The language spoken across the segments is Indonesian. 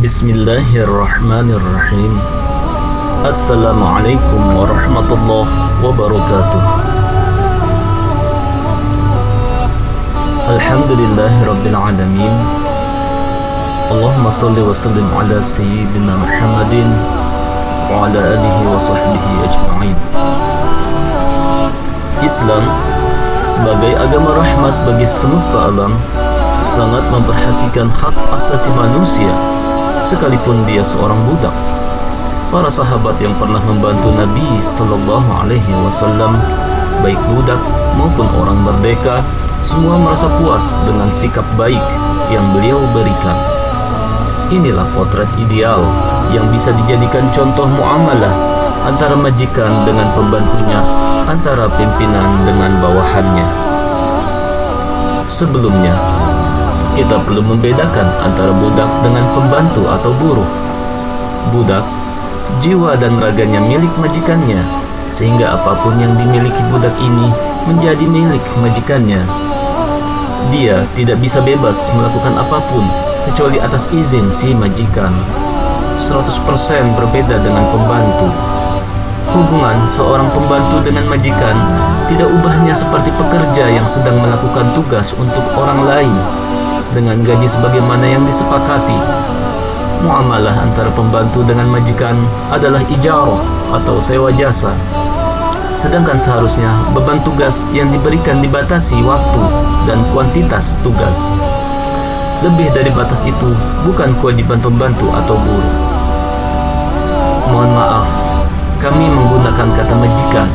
Bismillahirrahmanirrahim. Assalamualaikum warahmatullahi wabarakatuh. Alhamdulillahirabbil alamin. Allahumma shalli wa sallim ala sayyidina Muhammadin wa ala alihi wa sahbihi ajma'in. Islam sebagai agama rahmat bagi semesta alam sangat memperhatikan hak asasi manusia sekalipun dia seorang budak. Para sahabat yang pernah membantu Nabi sallallahu alaihi wasallam, baik budak maupun orang merdeka, semua merasa puas dengan sikap baik yang beliau berikan. Inilah potret ideal yang bisa dijadikan contoh muamalah antara majikan dengan pembantunya, antara pimpinan dengan bawahannya. Sebelumnya, kita perlu membedakan antara budak dengan pembantu atau buruh. Budak, jiwa dan raganya milik majikannya, sehingga apapun yang dimiliki budak ini menjadi milik majikannya. Dia tidak bisa bebas melakukan apapun kecuali atas izin si majikan. 100% berbeda dengan pembantu. Hubungan seorang pembantu dengan majikan tidak ubahnya seperti pekerja yang sedang melakukan tugas untuk orang lain dengan gaji sebagaimana yang disepakati. Muamalah antara pembantu dengan majikan adalah ijarah atau sewa jasa. Sedangkan seharusnya beban tugas yang diberikan dibatasi waktu dan kuantitas tugas. Lebih dari batas itu bukan kewajiban pembantu atau buruh. Mohon maaf, kami menggunakan kata majikan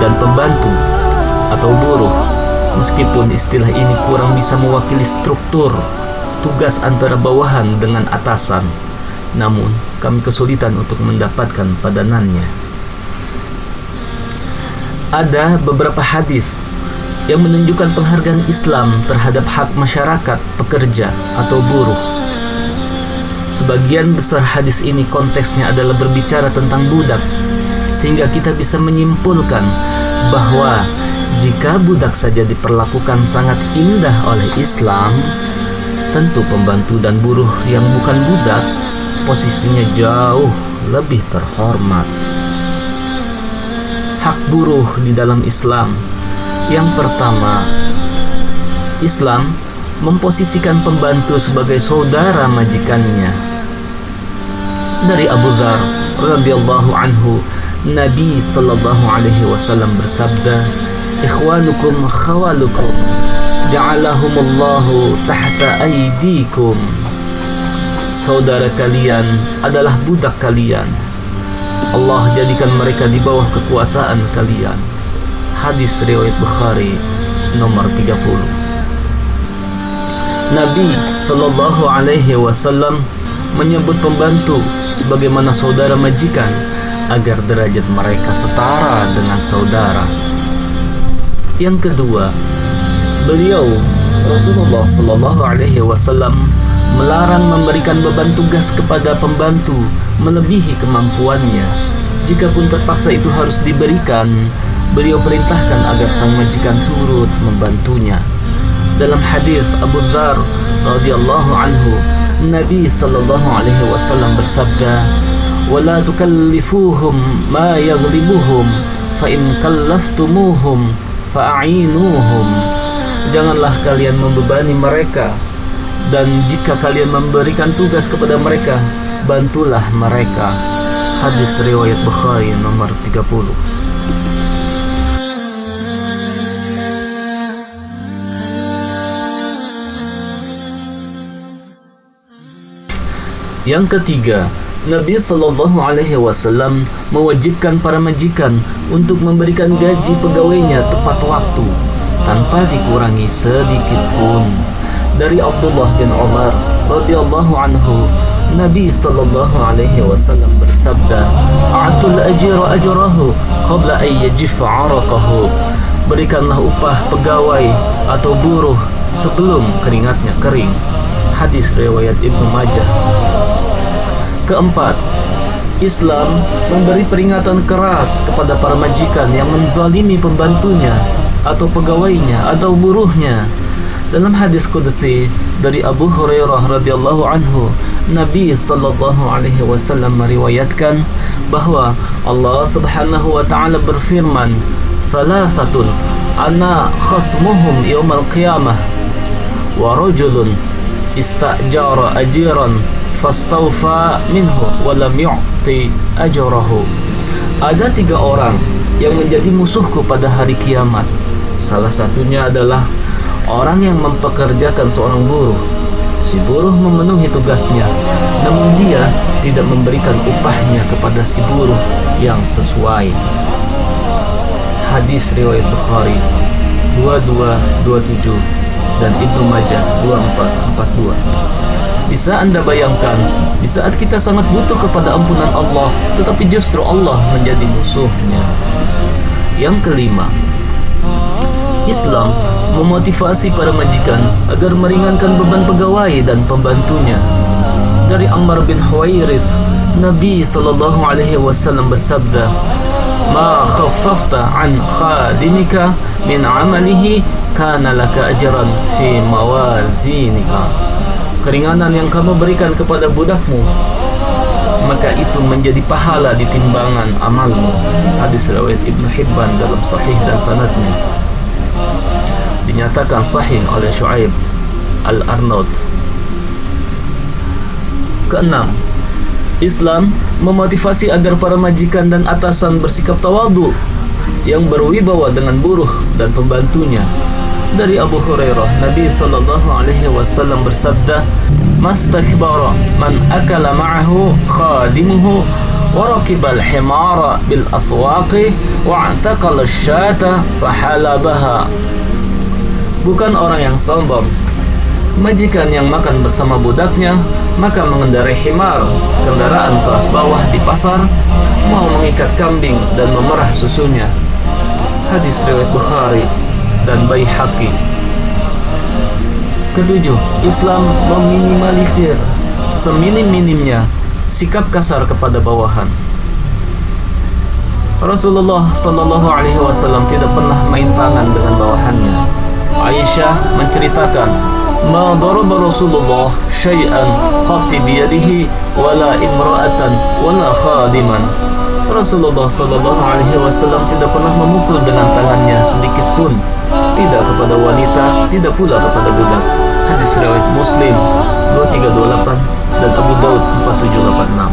dan pembantu atau buruh, meskipun istilah ini kurang bisa mewakili struktur tugas antara bawahan dengan atasan. Namun, kami kesulitan untuk mendapatkan padanannya. Ada beberapa hadis yang menunjukkan penghargaan Islam terhadap hak masyarakat, pekerja, atau buruh. Sebagian besar hadis ini konteksnya adalah berbicara tentang budak, sehingga kita bisa menyimpulkan bahwa jika budak saja diperlakukan sangat indah oleh Islam, tentu pembantu dan buruh yang bukan budak posisinya jauh lebih terhormat. Hak buruh di dalam Islam. Yang pertama, Islam memposisikan pembantu sebagai saudara majikannya. Dari Abu Dzar radhiyallahu anhu, Nabi sallallahu alaihi wasallam bersabda, "Ikhwanukum khawalukum, ja'alahumullahu tahta aydikum." Saudara kalian adalah budak kalian. Allah jadikan mereka di bawah kekuasaan kalian. Hadis riwayat Bukhari nomor 30. Nabi sallallahu alaihi wasallam menyebut pembantu sebagaimana saudara majikan agar derajat mereka setara dengan saudara. Yang kedua, beliau Rasulullah sallallahu alaihi wasallam melarang memberikan beban tugas kepada pembantu melebihi kemampuannya. Jikapun terpaksa itu harus diberikan, beliau perintahkan agar sang majikan turut membantunya. Dalam hadis Abu Dzar radhiyallahu anhu, Nabi sallallahu alaihi wasallam bersabda, "Wala tukallifuhum ma yaghlibuhum, fa in kallaftumuhum fa'ainuhum." Janganlah kalian membebani mereka, dan jika kalian memberikan tugas kepada mereka, bantulah mereka. Hadis riwayat Bukhari nomor 30. Yang ketiga, Nabi sallallahu alaihi wasallam mewajibkan para majikan untuk memberikan gaji pegawainya tepat waktu tanpa dikurangi sedikit pun. Dari Abdullah bin Umar radhiyallahu anhu, Nabi sallallahu alaihi wasallam bersabda, "A'tul ajira ajrahu qabla an yajiffa 'araqahu." Berikanlah upah pegawai atau buruh sebelum keringatnya kering. Hadis riwayat Ibnu Majah. Keempat, Islam memberi peringatan keras kepada para majikan yang menzalimi pembantunya atau pegawainya atau buruhnya. Dalam hadis qudsi dari Abu Hurairah radhiyallahu anhu, Nabi sallallahu alaihi wasallam meriwayatkan bahwa Allah Subhanahu wa taala berfirman, "Thalathatun ana khasmuhum yaumal qiyamah wa rajulun istajara ajiran fastawfa minhu wa lam yu'ti ajrahu." Ada 3 orang yang menjadi musuhku pada hari kiamat. Salah satunya adalah orang yang mempekerjakan seorang buruh. Si buruh memenuhi tugasnya, namun dia tidak memberikan upahnya kepada si buruh yang sesuai. Hadis riwayat Bukhari 2227 dan Ibnu Majah 2442. Bisa Anda bayangkan, di saat kita sangat butuh kepada ampunan Allah, tetapi justru Allah menjadi musuhnya. Yang kelima, Islam memotivasi para majikan agar meringankan beban pegawai dan pembantunya. Dari Ammar bin Huwairith, Nabi sallallahu alaihi wasallam bersabda, "Ma khaffafta an khadimika min amalihi kana laka ajran fi mawazinika." Keringanan yang kamu berikan kepada budakmu, maka itu menjadi pahala di timbangan amalmu. Hadis riwayat Ibnu Hibban dalam sahih dan sanadnya dinyatakan sahih oleh Syuaib Al-Arnaud. Keenam, Islam memotivasi agar para majikan dan atasan bersikap tawadhu yang berwibawa dengan buruh dan pembantunya. Dari Abu Hurairah, Nabi sallallahu alaihi wasallam bersabda, "Mastakbara man akala ma'ahu khadimuhu wa rakibal himara bil aswaqi wa antaqala syata fahalabaha." Bukan orang yang sombong majikan yang makan bersama budaknya, maka mengendarai himar, kendaraan kelas bawah di pasar, mau mengikat kambing dan memerah susunya. Hadis riwayat Bukhari dan Baihaqi. Ketujuh, Islam meminimalisir seminim-minimnya sikap kasar kepada bawahan. Rasulullah sallallahu alaihi wasallam tidak pernah main tangan dengan bawahannya. Aisyah menceritakan, "Ma daraba Rasulullah syai'an qatti biyadihi wala imra'atan wala khadiman." Rasulullah sallallahu alaihi wasallam tidak pernah memukul dengan tangannya sedikit pun, tidak kepada wanita, tidak pula kepada budak. Hadis riwayat Muslim 2328 dan Abu Daud 4786.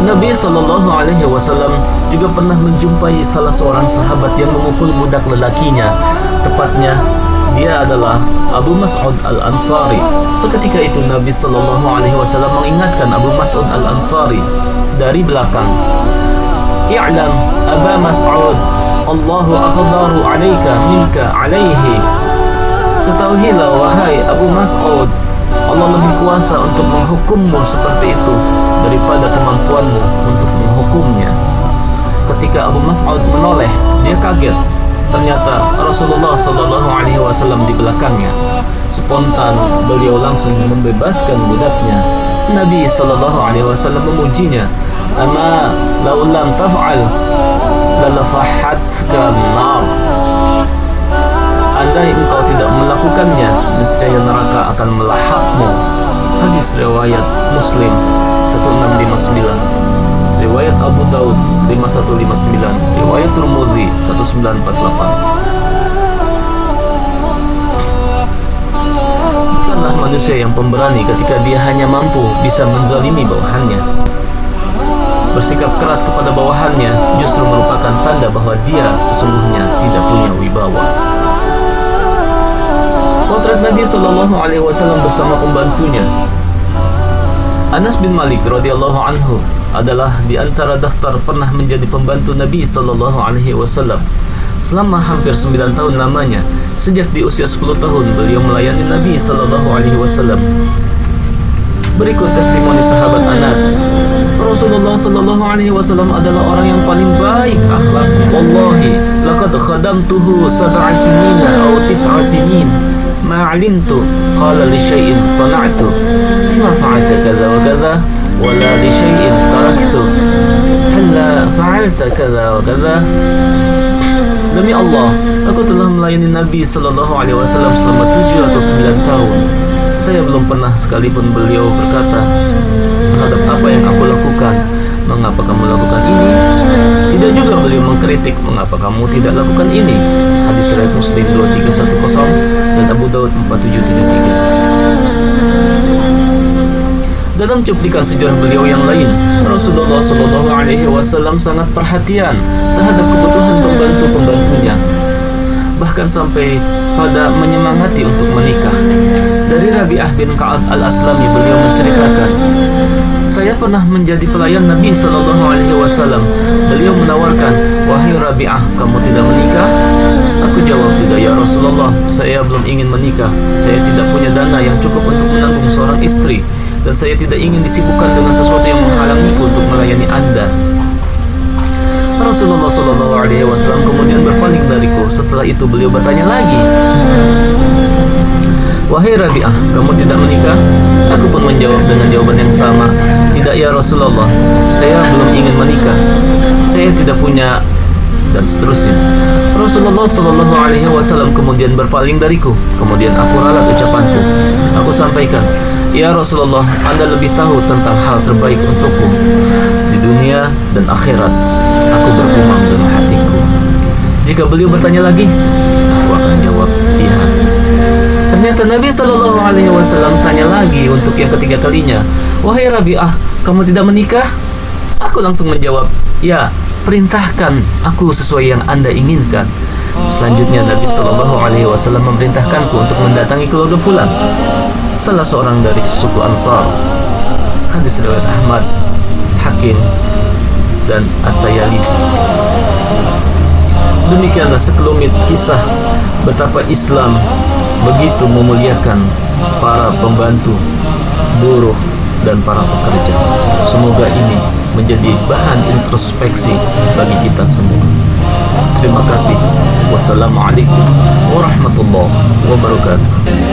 Nabi sallallahu alaihi wasallam juga pernah menjumpai salah seorang sahabat yang memukul budak lelakinya. Tepatnya dia adalah Abu Mas'ud Al-Ansari. Seketika itu Nabi sallallahu alaihi wasallam mengingatkan Abu Mas'ud Al-Ansari dari belakang, "I'lam Aba Mas'ud, Allahu aqdaru 'alaika minka 'alaihi." Ketahuilah wahai Abu Mas'ud, Allah lebih kuasa untuk menghukummu seperti itu daripada kemampuanmu untuk menghukumnya. Ketika Abu Mas'ud menoleh, dia kaget. Ternyata Rasulullah sallallahu alaihi wasallam di belakangnya. Spontan beliau langsung membebaskan budaknya. Nabi sallallahu alaihi wasallam memujinya, "Ama law lam taf'al lalafahatka an-nar." Andai engkau tidak melakukannya, niscaya neraka akan melahapmu. Hadis riwayat Muslim 1659, riwayat Abu Daud 5159, riwayat Tirmidzi 1948. Bukanlah manusia yang pemberani ketika dia hanya mampu bisa menzalimi bawahannya. Bersikap keras kepada bawahannya justru merupakan tanda bahwa dia sesungguhnya tidak punya wibawa. Potret Nabi sallallahu alaihi wasallam bersama pembantunya. Anas bin Malik radhiyallahu anhu adalah di antara daftar pernah menjadi pembantu Nabi sallallahu alaihi wasallam selama hampir 9 tahun lamanya. Sejak di usia 10 tahun beliau melayani Nabi sallallahu alaihi wasallam. Berikut testimoni sahabat Anas. Rasulullah sallallahu alaihi wasallam adalah orang yang paling baik akhlaknya. Wallahi laqad khadamtuhu 7 sinina aw 9 sinin. Ma 'alimtu qala li syai'in sana'tu lima fa'alta kadza wa kadza wa la li syai'in taraktu halla fa'alta kadza wa kadza. Demi Allah, aku telah melayani Nabi sallallahu alaihi wasallam selama 7 atau 9 tahun. Saya belum pernah sekalipun beliau berkata, terhadap apa yang aku lakukan, mengapa kamu lakukan ini? Tidak juga beliau mengkritik, mengapa kamu tidak lakukan ini? Hadis riwayat Muslim 2310 dan Abu Daud 4773. Dalam cuplikan sejarah beliau yang lain, Rasulullah SAW sangat perhatian terhadap kebutuhan pembantu-pembantunya, bahkan sampai pada menyemangati untuk menikah. Dari Rabi'ah bin Ka'ab al-Aslami, beliau menceritakan, saya pernah menjadi pelayan Nabi SAW. Beliau menawarkan, wahai Rabi'ah, kamu tidak menikah? Aku jawab, tidak ya Rasulullah, saya belum ingin menikah. Saya tidak punya dana yang cukup untuk menanggung seorang istri, dan saya tidak ingin disibukkan dengan sesuatu yang menghalangiku untuk melayani Anda. Rasulullah SAW kemudian berpaling dariku. Setelah itu beliau bertanya lagi, wahai Rabi'ah, kamu tidak menikah? Aku pun menjawab dengan jawaban yang sama, tidak ya Rasulullah, saya belum ingin menikah, saya tidak punya, dan seterusnya. Rasulullah SAW kemudian berpaling dariku. Kemudian aku ralat ucapanku. Aku sampaikan, ya Rasulullah, Anda lebih tahu tentang hal terbaik untukku di dunia dan akhirat. Aku bergumam dalam hatiku. Jika beliau bertanya lagi, aku akan jawab, iya. Ternyata Nabi SAW tanya lagi untuk yang ketiga kalinya, wahai Rabi'ah, kamu tidak menikah? Aku langsung menjawab, ya, perintahkan aku sesuai yang Anda inginkan. Selanjutnya Nabi SAW memerintahkanku untuk mendatangi keluarga fulan, salah seorang dari suku Ansar. Hadis riwayat Ahmad, Hakim, dan At-Tayalisi. Demikianlah sekelumit kisah betapa Islam begitu memuliakan para pembantu, buruh, dan para pekerja. Semoga ini menjadi bahan introspeksi bagi kita semua. Terima kasih. Wassalamualaikum warahmatullahi wabarakatuh.